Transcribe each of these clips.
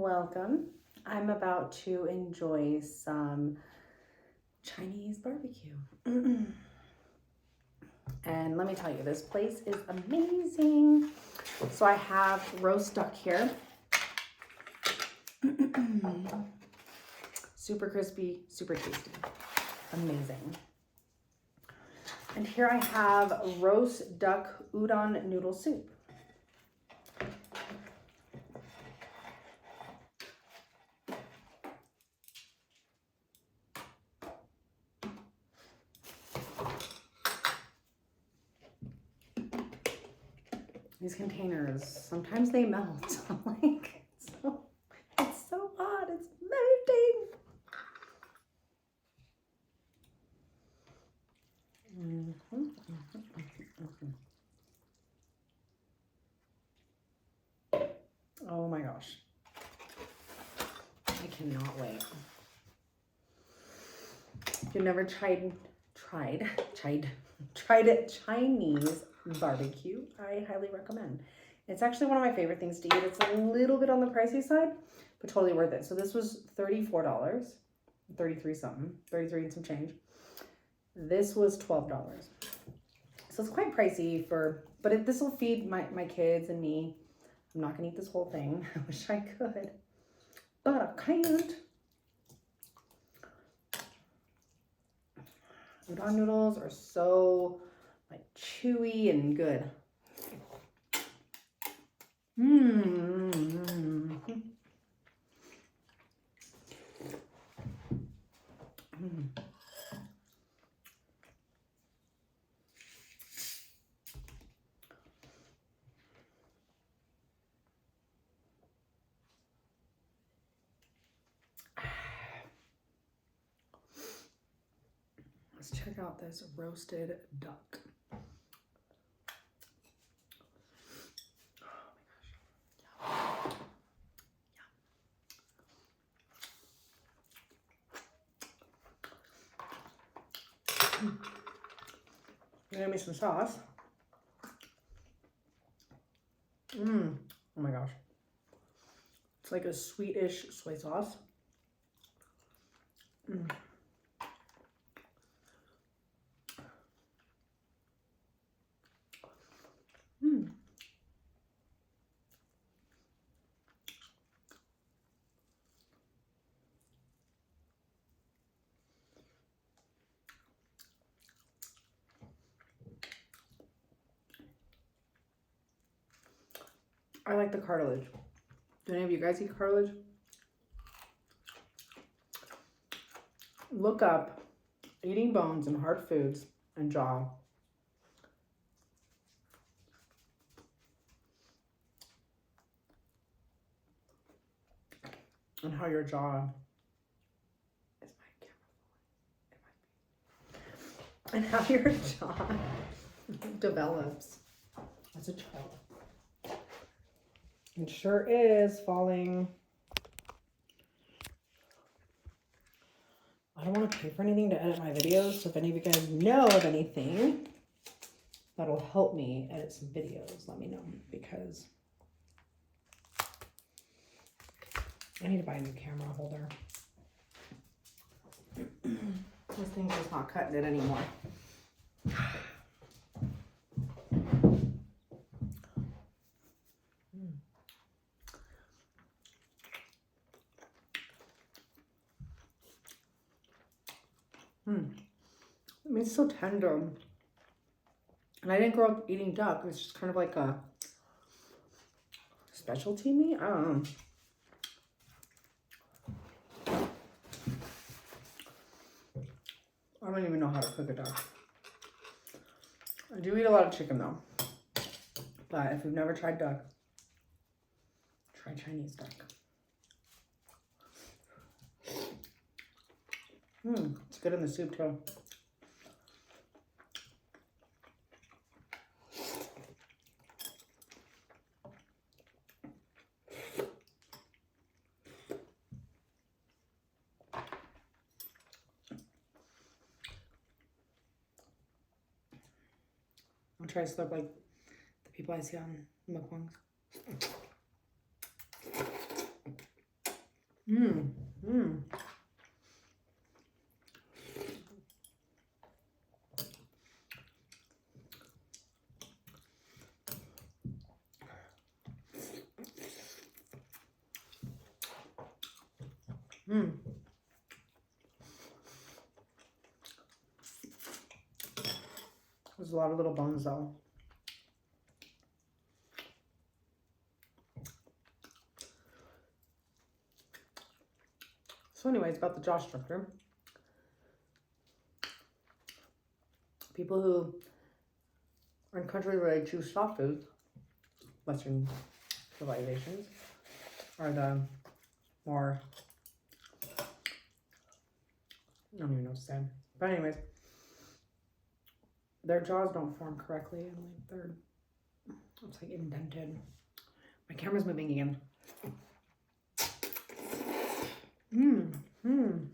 welcome. I'm about to enjoy some Chinese barbecue. And let me tell you, this place is amazing. So I have roast duck here. Super crispy, super tasty. Amazing. And here I have roast duck udon noodle soup. These containers, sometimes they melt. I'm like, it's so hot, it's melting. Oh my gosh. I cannot wait. If you've never tried Chinese barbecue, I highly recommend. It's actually one of my favorite things to eat. It's a little bit on the pricey side, but totally worth it. So this was $34, 33 something, 33 and some change. This was $12. So it's quite pricey but this will feed my kids and me. I'm not gonna eat this whole thing. I wish I could, but I can't. Udon noodles are so like chewy and good. Let's check out this roasted duck. Give me some sauce. Oh my gosh. It's like a sweetish soy sauce. I like the cartilage. Do any of you guys eat cartilage? Look up eating bones and hard foods and jaw. And how your jaw is my camera. And how your jaw develops as a child. It sure is falling. I don't want to pay for anything to edit my videos, so if any of you guys know of anything that'll help me edit some videos, let me know, because I need to buy a new camera holder. This thing's just not cutting it anymore. I mean, it's so tender. And I didn't grow up eating duck. It's just kind of like a specialty meat. I don't know. I don't even know how to cook a duck. I do eat a lot of chicken though. But if you've never tried duck, try Chinese duck. It's good in the soup too. I'll try to slurp like the people I see on mukbangs. Mmm. Mmm. Mmm. There's a lot of little bones though. So anyways, about the jaw structure. People who are in countries where they choose soft foods, Western civilizations, are the more, I don't even know what to say. But anyways, their jaws don't form correctly and like they're, it's like indented. My camera's moving again. Mmm. Mmm.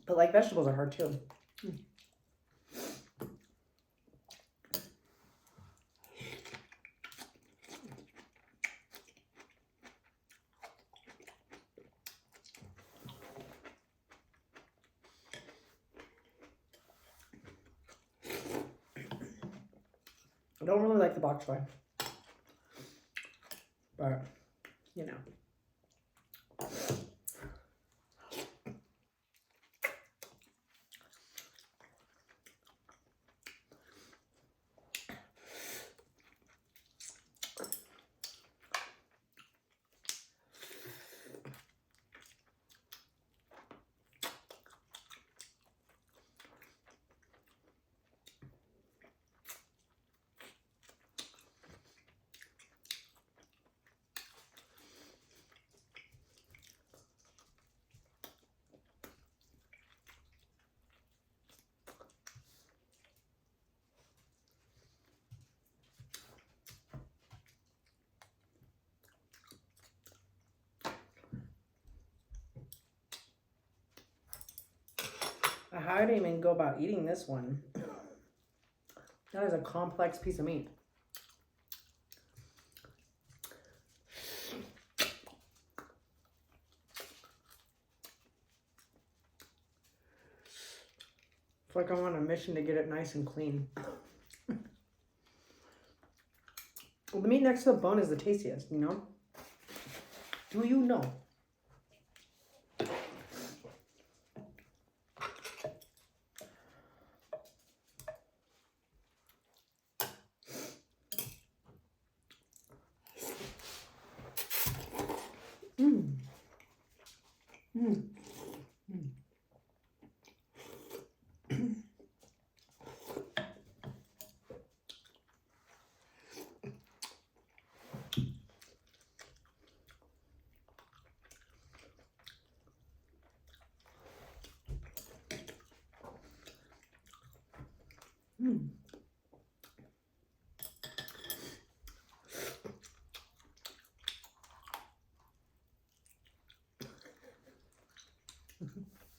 But like vegetables are hard too. Mm. I don't really like the bok choy, but you know. How do you even go about eating this one? That is a complex piece of meat. It's like I'm on a mission to get it nice and clean. Well, the meat next to the bone is the tastiest, you know? Do you know? Mmm. Mmm. Mmm. Mmm.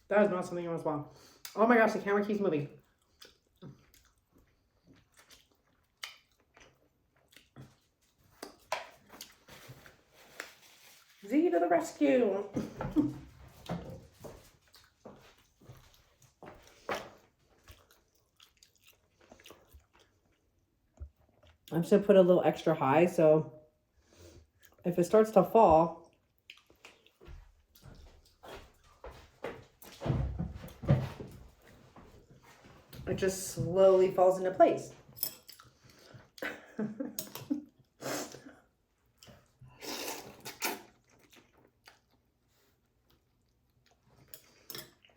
That is not something I want to swallow. Oh my gosh, the camera keeps moving. Z to the rescue. I'm just gonna put a little extra high so if it starts to fall, it just slowly falls into place.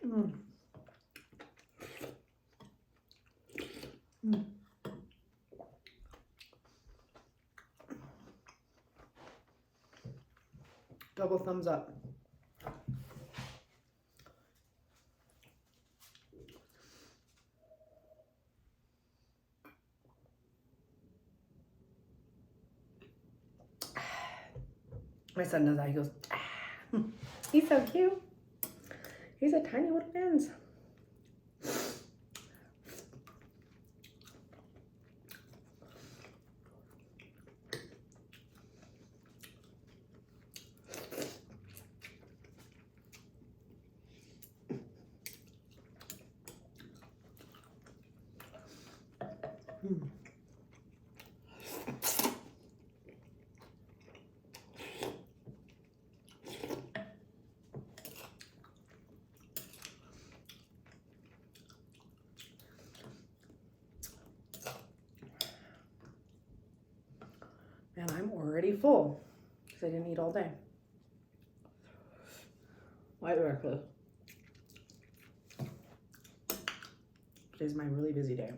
Mm. Mm. Double thumbs up. My son does that. He goes, ah. He's so cute. He's a tiny little pins. pretty full because I didn't eat all day. White breakfast. Today's my really busy day.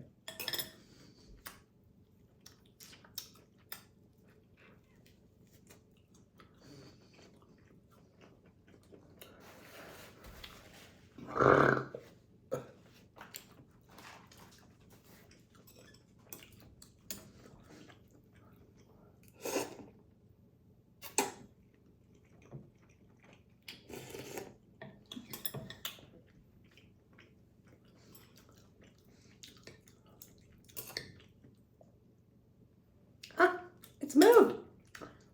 It's moved.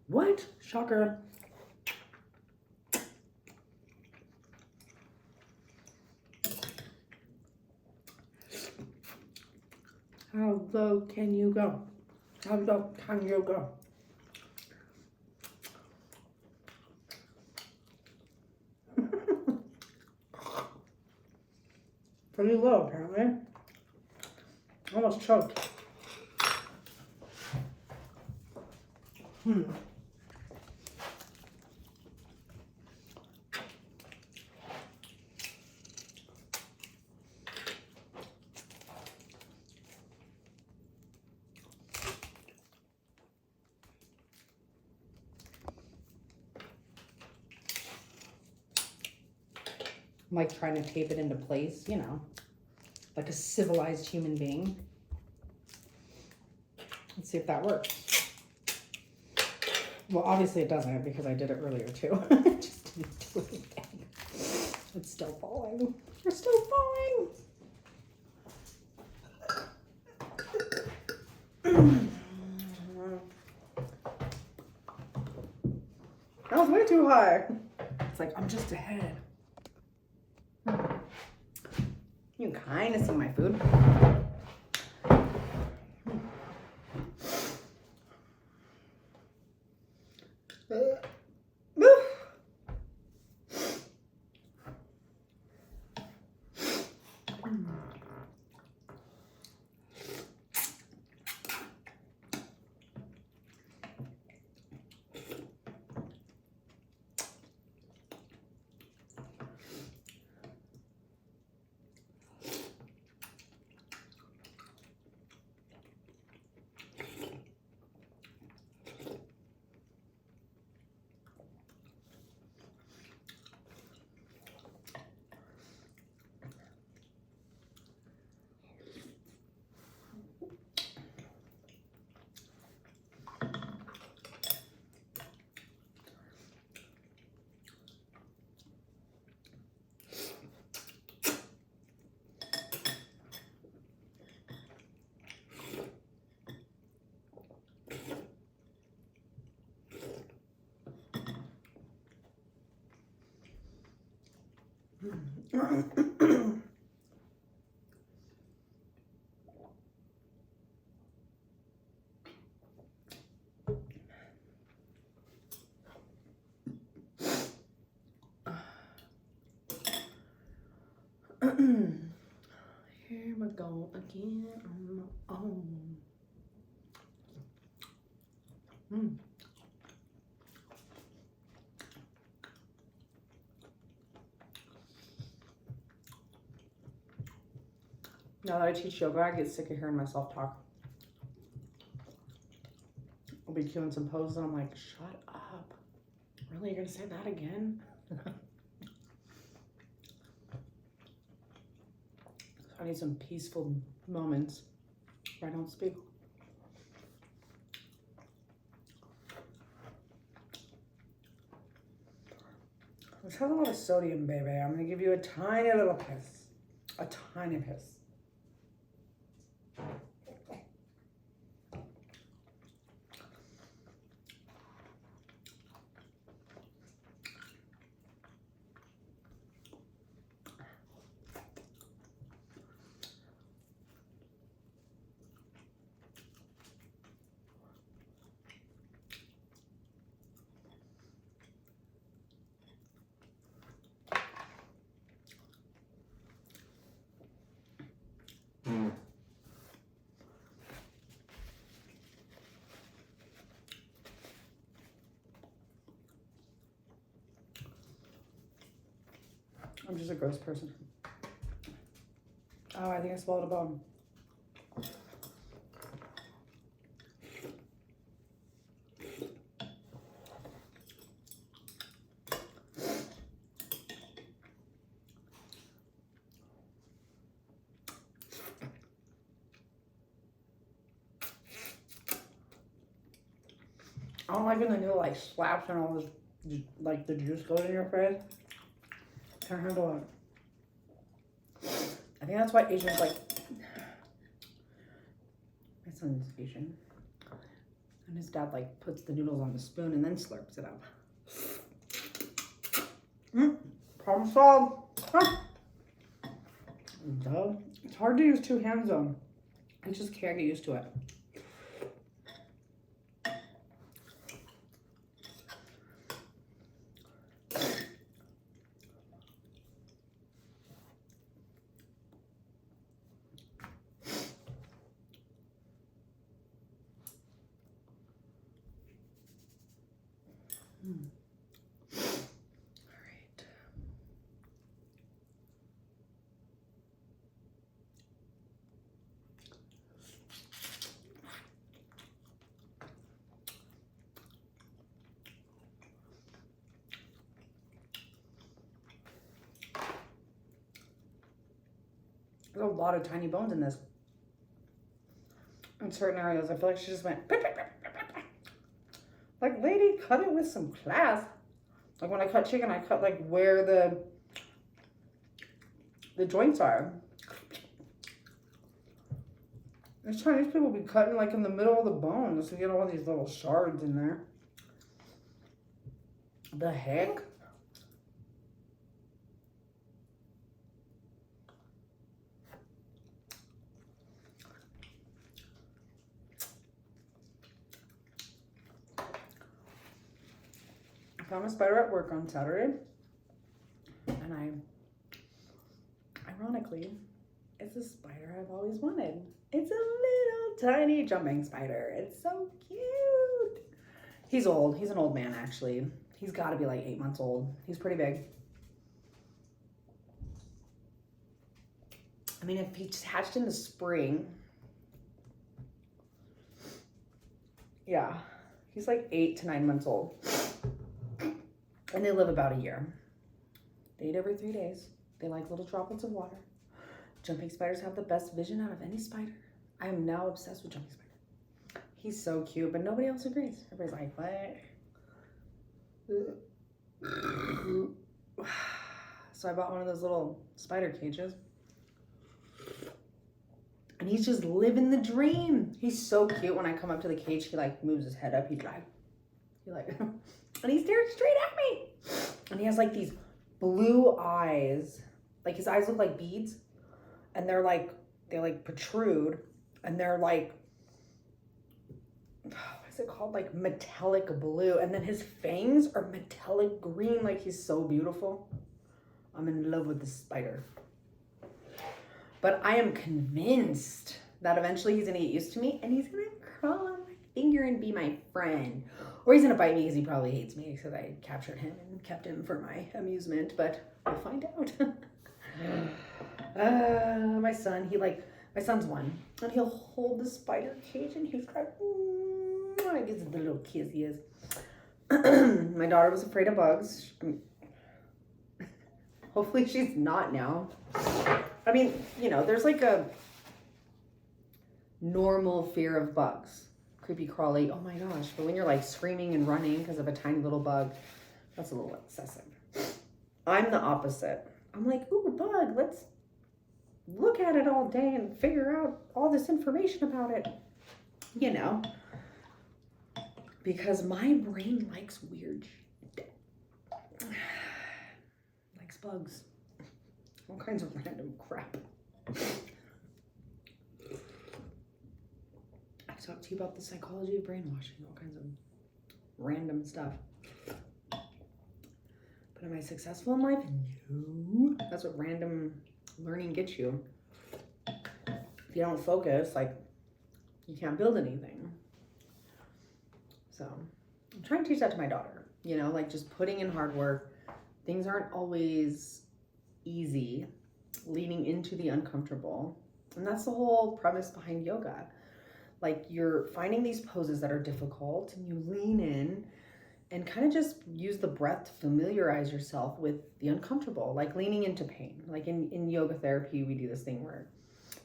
What? Shocker. How low can you go? How low can you go? Pretty low, apparently. Almost choked. I'm like trying to tape it into place, you know, like a civilized human being. Let's see if that works. Well, obviously it doesn't because I did it earlier too. Just didn't do it again. It's still falling. We're still falling. That was way too high. It's like I'm just ahead. You can kind of see my food. Here we go again on my own. Now that I teach yoga, I get sick of hearing myself talk. I'll be doing some poses and I'm like, shut up. Really, you're gonna say that again? I need some peaceful moments where I don't speak. This has a lot of sodium, baby. I'm gonna give you a tiny little piss. A tiny piss. I'm just a gross person. Oh, I think I swallowed a bone. I don't like when the noodle like slaps and all this, like the juice goes in your face. Can't handle it. I think that's why Asians like. My son's Asian, and his dad like puts the noodles on the spoon and then slurps it up. Problem solved. Huh. Duh. It's hard to use two hands though. I just can't get used to it. There's a lot of tiny bones in this. In certain areas, I feel like she just went, like, lady, cut it with some class. Like when I cut chicken, I cut like where the joints are. These Chinese people be cutting like in the middle of the bones to get all these little shards in there. The heck? I found a spider at work on Saturday, and ironically, it's a spider I've always wanted. It's a little tiny jumping spider. It's so cute. He's old. He's an old man, actually. He's got to be like 8 months old. He's pretty big. I mean, if he just hatched in the spring, yeah, he's like 8 to 9 months old. And they live about a year. They eat every 3 days. They like little droplets of water. Jumping spiders have the best vision out of any spider. I am now obsessed with jumping spider. He's so cute, but nobody else agrees. Everybody's like, what? So I bought one of those little spider cages. And he's just living the dream. He's so cute. When I come up to the cage, he like moves his head up. He like, and he stares straight at me. And he has like these blue eyes. Like his eyes look like beads. And they protrude. And they're like, what is it called? Like metallic blue. And then his fangs are metallic green. Like he's so beautiful. I'm in love with this spider. But I am convinced that eventually he's gonna get used to me and he's gonna crawl on my finger and be my friend. Or he's gonna bite me because he probably hates me because I captured him and kept him for my amusement, but we'll find out. My son's one, and he'll hold the spider cage and he's like, I guess the little kiss he is. My daughter was afraid of bugs. Hopefully she's not now. I mean, you know, there's like a normal fear of bugs. Creepy crawly, oh my gosh. But when you're like screaming and running because of a tiny little bug, that's a little excessive. I'm the opposite. I'm like, ooh, bug, let's look at it all day and figure out all this information about it. You know, because my brain likes weird shit. Likes bugs. All kinds of random crap. I talked to you about the psychology of brainwashing, all kinds of random stuff. But am I successful in life? No. That's what random learning gets you. If you don't focus, like, you can't build anything. So I'm trying to teach that to my daughter. You know, like just putting in hard work. Things aren't always easy, leaning into the uncomfortable. And that's the whole premise behind yoga. Like, you're finding these poses that are difficult and you lean in and kind of just use the breath to familiarize yourself with the uncomfortable, like leaning into pain. Like in yoga therapy, we do this thing where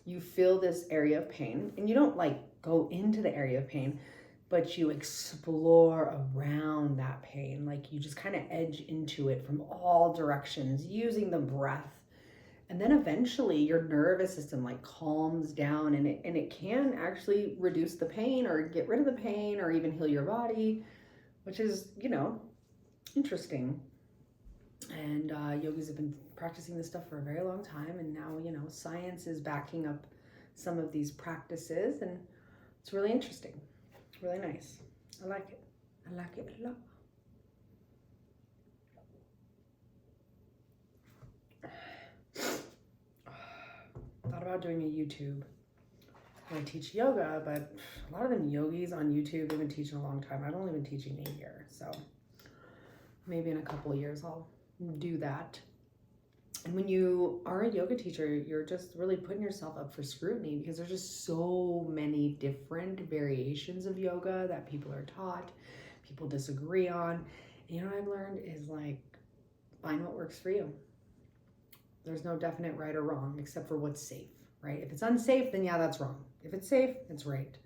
you feel this area of pain and you don't like go into the area of pain, but you explore around that pain. Like, you just kind of edge into it from all directions using the breath. And then eventually your nervous system like calms down, and it can actually reduce the pain or get rid of the pain or even heal your body, which is, you know, interesting. And yogis have been practicing this stuff for a very long time, and now, you know, science is backing up some of these practices, and it's really interesting, really nice. I like it. I like it a lot. Thought about doing a YouTube where I teach yoga, but a lot of them yogis on YouTube, they've been teaching a long time. I've only been teaching a year, so maybe in a couple of years I'll do that. And when you are a yoga teacher, you're just really putting yourself up for scrutiny because there's just so many different variations of yoga that people are taught, people disagree on. And you know what I've learned is, like, find what works for you. There's no definite right or wrong except for what's safe, right? If it's unsafe, then yeah, that's wrong. If it's safe, it's right.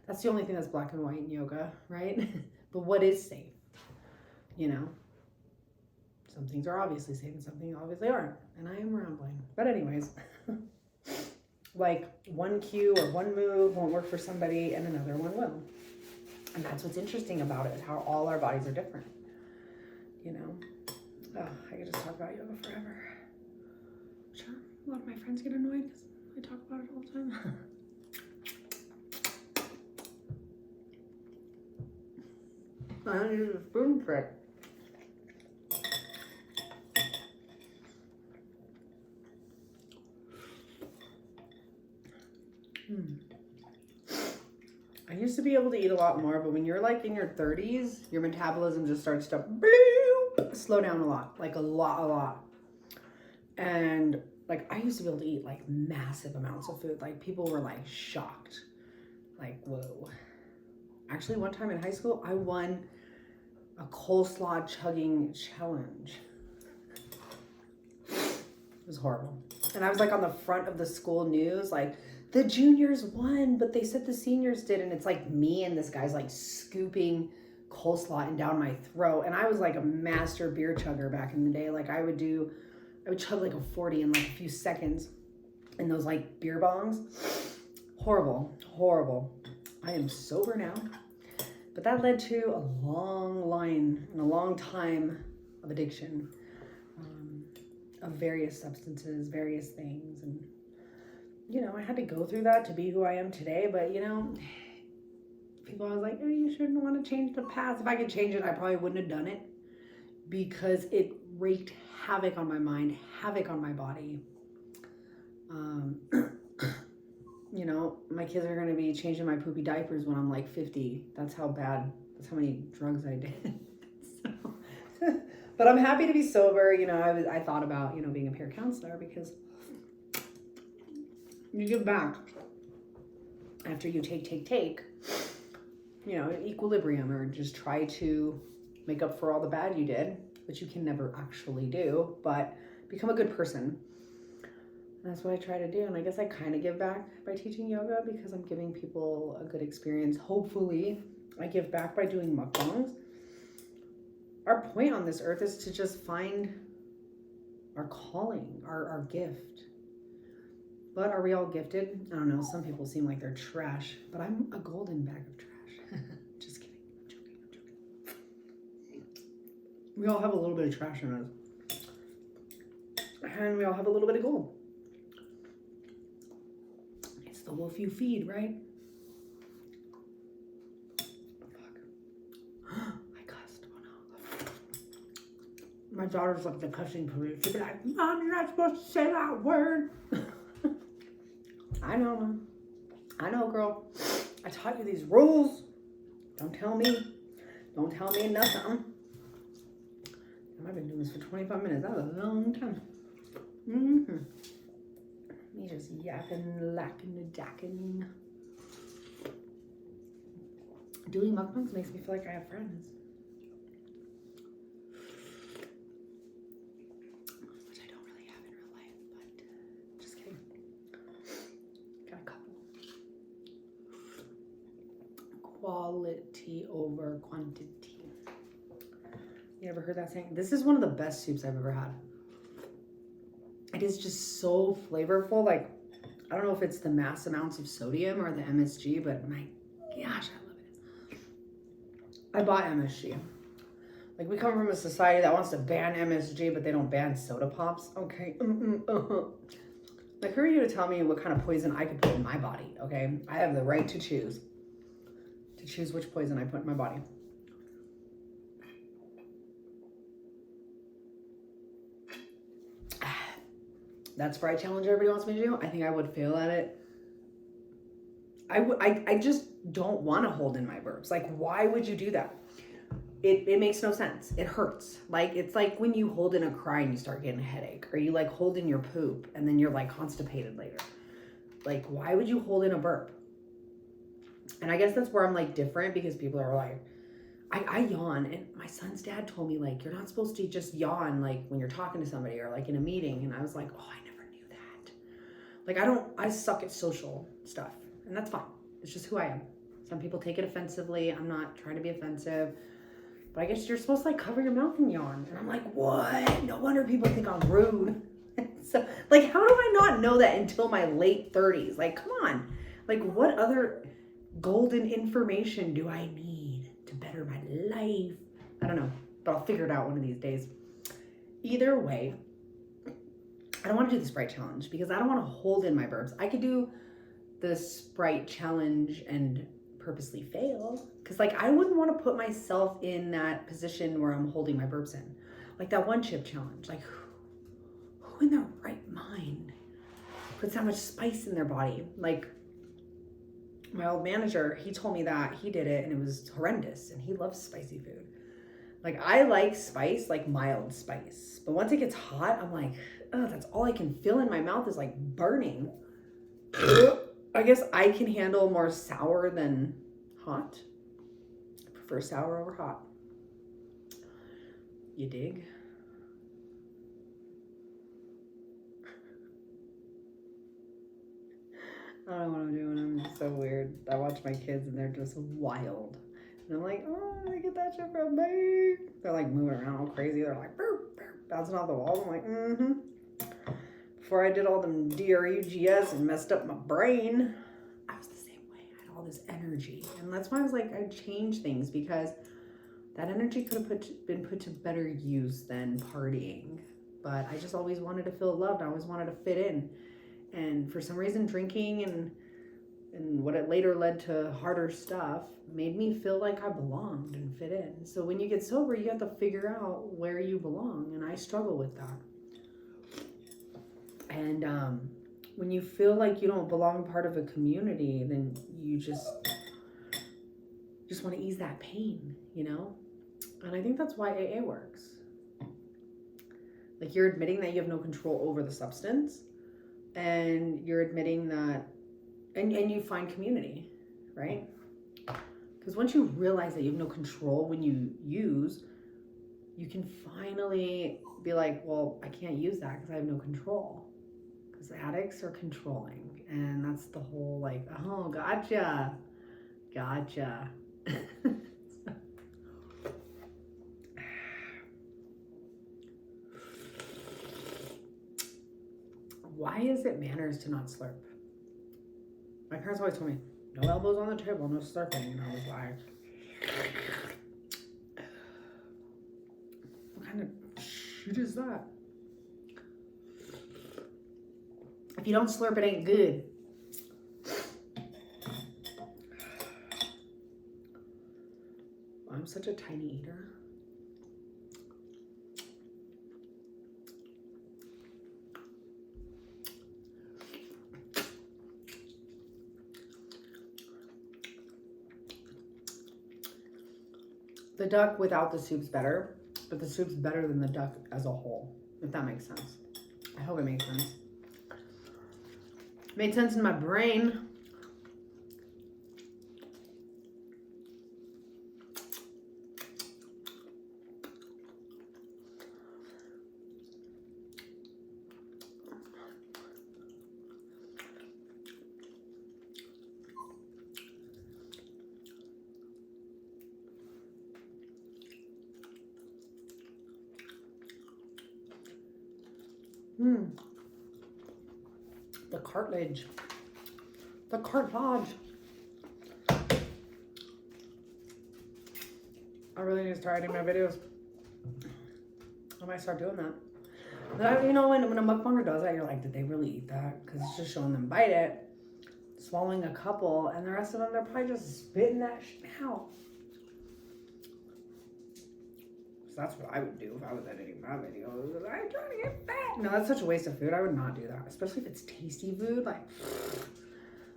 That's the only thing that's black and white in yoga, right? But what is safe? You know, some things are obviously safe and some things obviously aren't. And I am rambling. But anyways, like, one cue or one move won't work for somebody and another one will. And that's what's interesting about it, how all our bodies are different, you know? Oh, I could just talk about yoga forever. Sure, a lot of my friends get annoyed because I talk about it all the time. I don't use a spoon for it. I used to be able to eat a lot more, but when you're like in your 30s, your metabolism just starts to slow down a lot, like a lot. And like, I used to be able to eat like massive amounts of food. Like, people were like shocked, like, whoa. Actually, one time in high school, I won a coleslaw chugging challenge. It was horrible. And I was like on the front of the school news, like, the juniors won, but they said the seniors did. And it's like me and this guy's like scooping coleslaw and down my throat. And I was like a master beer chugger back in the day. Like, I would chug like a 40 in like a few seconds in those like beer bongs. Horrible. I am sober now. But that led to a long line and a long time of addiction, of various substances, various things. And, you know, I had to go through that to be who I am today. But, you know, people always like, oh, you shouldn't want to change the past. If I could change it, I probably wouldn't have done it, because it wreaked havoc on my mind, havoc on my body. You know, my kids are going to be changing my poopy diapers when I'm like 50. That's how many drugs I did. So, but I'm happy to be sober. You know, I thought about, you know, being a peer counselor, because you give back after you take, you know, equilibrium, or just try to make up for all the bad you did, which you can never actually do, but become a good person. That's what I try to do. And I guess I kind of give back by teaching yoga, because I'm giving people a good experience. Hopefully I give back by doing mukbangs. Our point on this earth is to just find our calling, our gift. But are we all gifted? I don't know. Some people seem like they're trash, but I'm a golden bag of trash. Just kidding. I'm joking. We all have a little bit of trash in us. And we all have a little bit of gold. It's the wolf you feed, right? Fuck. I cussed. Oh no. My daughter's like the cussing police. She'd be like, Mom, you're not supposed to say that word. I know, girl. I taught you these rules. Don't tell me nothing. I've been doing this for 25 minutes. That was a long time. Mm-hmm. Me just yapping, lacking, jacking. Doing mukbangs makes me feel like I have friends. Which I don't really have in real life, but just kidding. Got a couple. Quality over quantity. You ever heard that saying? This is one of the best soups I've ever had. It is just so flavorful. Like, I don't know if it's the mass amounts of sodium or the MSG, but my gosh, I love it. I bought MSG. Like, we come from a society that wants to ban MSG, but they don't ban soda pops. Okay. Like, who are you to tell me what kind of poison I could put in my body? Okay. I have the right to choose which poison I put in my body. That Sprite challenge everybody wants me to do, I think I would fail at it. I just don't want to hold in my burps. Like, why would you do that? It makes no sense. It hurts. Like, it's like when you hold in a cry and you start getting a headache, or you like hold in your poop and then you're like constipated later. Like, why would you hold in a burp? And I guess that's where I'm like different, because people are like, I yawn, and my son's dad told me, like, you're not supposed to just yawn like when you're talking to somebody or like in a meeting. And I was like, oh, I never knew that. Like, I suck at social stuff, and that's fine. It's just who I am. Some people take it offensively. I'm not trying to be offensive, but I guess you're supposed to like cover your mouth and yawn. And I'm like, what? No wonder people think I'm rude. So, like, how do I not know that until my late 30s? Like, come on. Like, what other golden information do I need to better my life? I don't know, but I'll figure it out one of these days. Either way, I don't want to do the Sprite challenge because I don't want to hold in my burps. I could do the Sprite challenge and purposely fail, because like I wouldn't want to put myself in that position where I'm holding my burps in. Like that one chip challenge. Like, who in their right mind puts that much spice in their body? Like, my old manager, he told me that he did it and it was horrendous, and he loves spicy food. Like, I like spice, like mild spice, but once it gets hot, I'm like, oh, that's all I can feel in my mouth is like burning. I guess I can handle more sour than hot. I prefer sour over hot. You dig? I don't know what I'm doing. I'm just so weird. I watch my kids and they're just wild. And I'm like, oh, I get that shit from me. They're like moving around all crazy. They're like, burp, burp, bouncing off the walls. I'm like, mm-hmm. Before I did all them DRUGS and messed up my brain, I was the same way. I had all this energy. And that's why I was like, I changed things, because that energy could have been put to better use than partying. But I just always wanted to feel loved. I always wanted to fit in. And for some reason, drinking and what it later led to harder stuff made me feel like I belonged and fit in. So when you get sober, you have to figure out where you belong. And I struggle with that. And when you feel like you don't belong part of a community, then you just want to ease that pain, you know? And I think that's why AA works. Like, you're admitting that you have no control over the substance, and you're admitting that, and you find community, right? Because once you realize that you have no control when you use, you can finally be like, well, I can't use that because I have no control. Because addicts are controlling, and that's the whole like, oh, gotcha. Why is it manners to not slurp? My parents always told me, no elbows on the table, no slurping. And I was like, what kind of shit is that? If you don't slurp, it ain't good. I'm such a tiny eater. The duck without the soup's better, but the soup's better than the duck as a whole, if that makes sense. I hope it makes sense. Made sense in my brain. The cartilage. The cartilage. I really need to start editing my videos. I might start doing that. But you know, when a mukbanger does that, you're like, did they really eat that? Because it's just showing them bite it, swallowing a couple, and the rest of them, they're probably just spitting that shit out. So that's what I would do if I was editing my videos. I'm trying to get fat. No, that's such a waste of food. I would not do that, especially if it's tasty food. Like,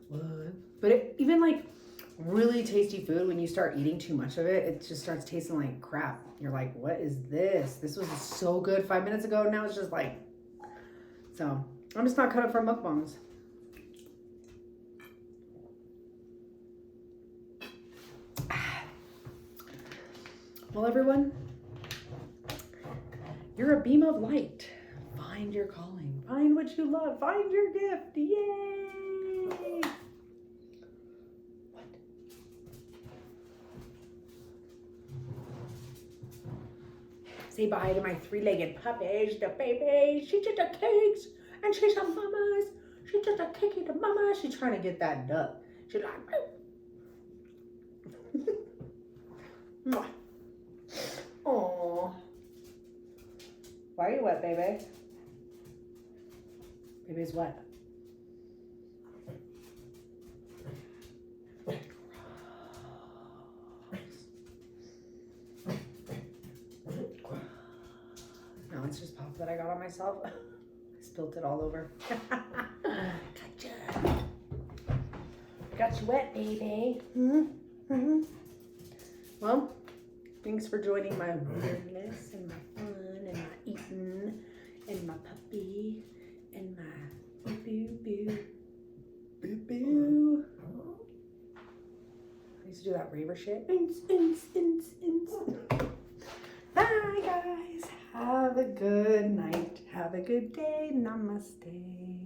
what? But even like really tasty food, when you start eating too much of it, it just starts tasting like crap. You're like, what is this? This was so good 5 minutes ago. Now it's just like, so I'm just not cut up for mukbangs. Well, everyone, you're a beam of light. Find your calling. Find what you love. Find your gift. Yay! What? Say bye to my three-legged puppies, the baby. She just a cakes, and she's a mama's. She just a cakey to mama. She's trying to get that duck. She's like, oh. Why are you wet, baby? Baby's wet. No, it's just pop that I got on myself. I spilt it all over. Gotcha. Got you wet, baby. Well, thanks for joining my weirdness and my fun and my eating and my puppy and my boo-boo. Boo-boo. I used to do that raver shit. Bye, guys. Have a good night. Have a good day. Namaste.